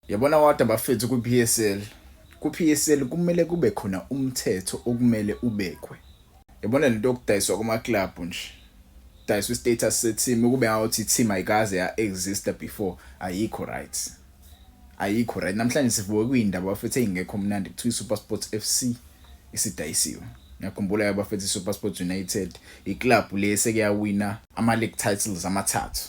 Yabona wada bafethu ku-PSL. Ku-PSL kumele kube khona umthetho okumele ubekwe. Yabona lento yokudayiswa kuma-club nje. Dayiswa i-status se-team kube ngathi i-team ayikaze ya-exista before ayikho right. Ayikho right. Namhlanje sivuke kuyindaba bafethu engekho mnandi kuthiwa i-SuperSport FC isidayisiwe. Ngiyakhumbula abafethu i-SuperSport United iclub le sekuyawina ama-league titles amathathu.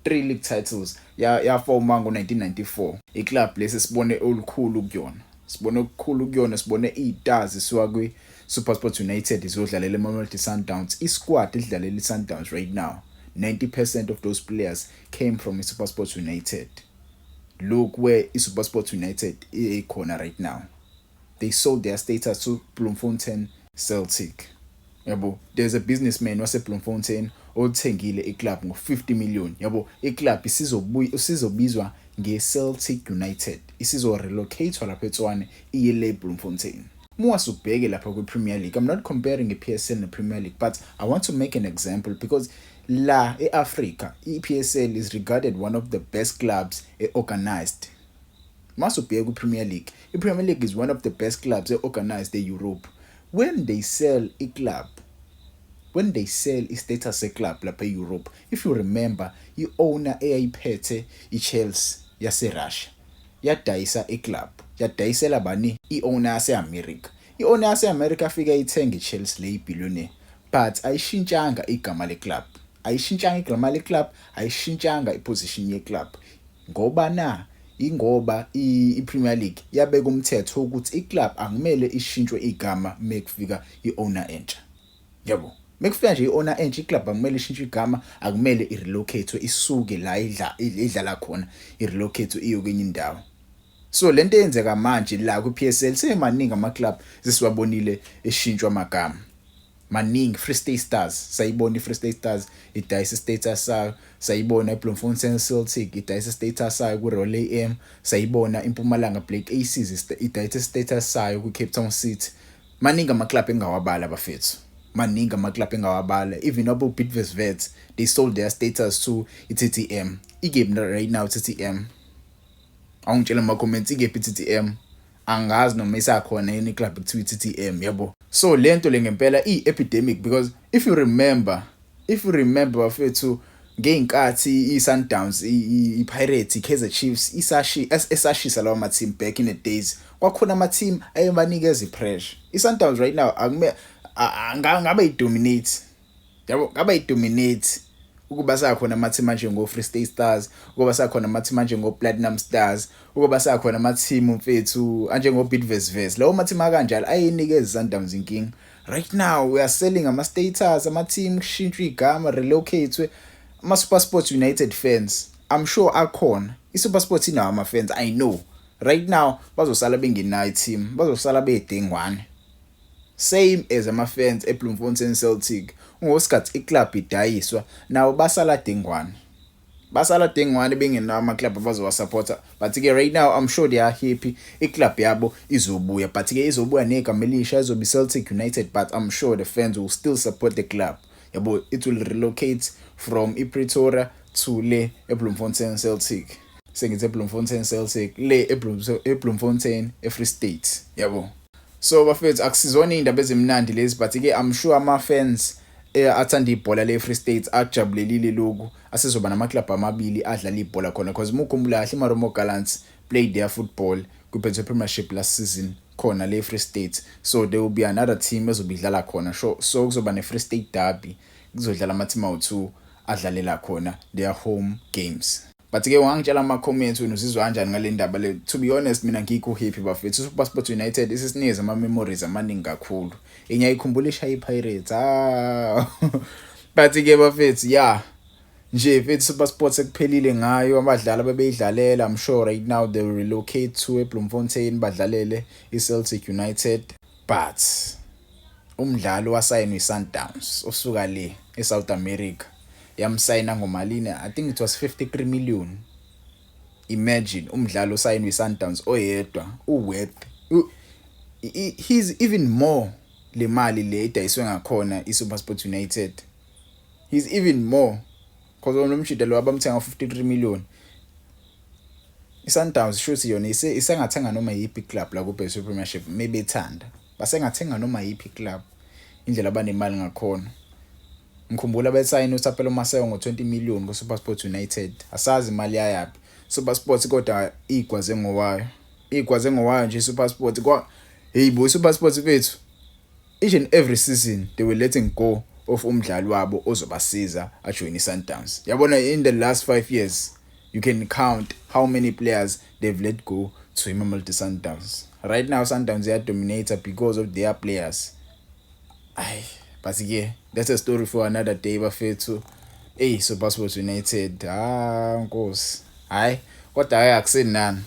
3 league titles yafoma ngo1994 iclub lesi sibone olukhulu kuyona sibone okukhulu kuyona sibone izitars isuka kwi SuperSport United izodlalela eMamelodi Sundowns isquad idlalela iSundowns right now 90% of those players came from SuperSport United. Look where SuperSport United ikhona right now. They sold their status to Bloemfontein Celtic. Yabo, there's a businessman waseBloemfontein othengile iclub ngo50 million. Yabo, iclub isizobizwa ngeCeltic United. Isizo relocate lapha eTshwane iye Bloemfontein. Muwasubheke lapha kwiPremier League. I'm not comparing iPSL nePremier League, but I want to make an example because la eAfrica, iPSL is regarded one of the best clubs organized. Masubheke kwiPremier League. iPremier League is one of the best clubs organized in Europe. When they sell a club, when they sell i-status club lapha eEurope, if you remember, i-owner eyayiphethe iChelsea yaseRussia yadayisa iclub, yadayisela bani i-owner yaseAmerica. I-owner yaseAmerica afika ithenga iChelsea le billionaire, but ayishintshanga igama leclub. Ayishintshanga igama leclub, ayishintshanga iposition yeclub. Ingoba iPremier League yabeka umthetho ukuthi iclub angumele ishintshwe igama mekufika iowner entsha. Yabo, mekufika nje iowner entsha iclub angumele ishintshwe igama, akumele irelocate isuke la idlala khona, irelocate iyo kwenye indawo. So lento eyenzeka manje la kuPSL semaningi amaclub sisiwabonile eshintshwa amagama. Maningi Free State Stars, sayibona iFree State Stars idayisa status sayo, sayibona iBloemfontein Celtic idayisa status sayo kuRolley AM, sayibona iMpumalanga Black Aces idayisa status sayo kuCape Town City. Maningi amaclub engawabala bafethu. Maningi amaclub engawabala. Even abo Bidvest, they sold their status to iTTM. Igame right now TTM. Awungitshela ama comments igame iTTM. Angazi noma isakhona yini club kuthiwa iTTM yabo. So lento lengempela epidemic because if you remember bafethu ngeenkathi iSundowns iPirates iKaizer Chiefs esashisa lawa ma team back in the days kwakhona ama team ayebanikeza ipressure. iSundowns right now ngabe idominate. Yabo, ngabe idominate ukuba sakhona ama team manje ngoFree State Stars, ukuba sakhona ama team manje ngoPlatinum Stars, ukuba sakhona ama team mfethu anje ngoBidvest. Lawo ma team akanjalo ayinikeza iSundowns inking. Right now we are selling ama status ama team kushintshwa igama relocate ama SuperSport United fans. I'm sure akhona. iSuperSport inawo ama fans, I know. Right now bazosala bengenayo team, bazosala bedengwane. Same as ama fans eBloemfontein Celtic. Ngosikhathi iclub idayiswa nawo basala dengwane. Basala dengwane bengenawo ama club abazowasupporta. But ke right now I'm sure they are happy. Iclub yabo izobuya, but ke izobuya negama elisha izobe Celtic United, but I'm sure the fans will still support the club. Yabo, it will relocate from iPretoria to le eBloemfontein Celtic. Sengithi eBloemfontein Celtic le eBloemfontein eFree State. Yabo. So bafethu akusizona indaba ezimnandi lezi, but ke I'm sure ama fans athanda ibhola leFree State ajabulelile lokhu asizoba nama club amabili adlala ibhola khona because mukhumbula kahle iMaromo Gallants played their football kuPretho Premiership last season khona leFree State. So there will be another team ezobidlala khona. So kuzoba neFree State derby, kuzodlala ama team awu2 adlalela khona their home games. But ke wangitshela ama comments wena uzizwa kanjani ngale ndaba le. To be honest mina ngikho happy bafethu. SuperSport United isisinikeza ama memories amaningi kakhulu. Ngiyayikhumbula ishaya iPirates. But ke bafethu yeah. Nje mfethu SuperSport sekuphelile ngayo abadlali abebeyidlalela. I'm sure right now they will relocate to eBloemfontein badlalele iCeltic United. But umdlalo wasayinwa iSundowns osuka le eSouth America. Yamsayina ngomalini, I think it was 53 million. Imagine umdlalo osayinwe iSundowns oyedwa uworth. He's even more le mali le idayiswe ngakhona iSuperSport United. He's even more because lo mshidalo abamthenga 53 million. iSundowns shothi yona isengathenga noma yipi club la ku-Base Premiership mebethanda basengathenga noma yipi club indlela abanemali ngakhona. Ngikhumbula besayina uThapelo Maseko ngo20 million kuSuperSport United. Asazi imali yayapi SuperSport kodwa igwaze ngowayo nje SuperSport bo SuperSport bethu each and every season they were letting go of umdlali wabo ozobasiza ajoin iSundowns. Yabona in the last 5 years you can count how many players they've let go to Mamelodi Sundowns. Right now Sundowns are dominator because of their players. But yeah, that's a story for another day bafethu. SuperSport United. Nkosi. Kodwa akusenani.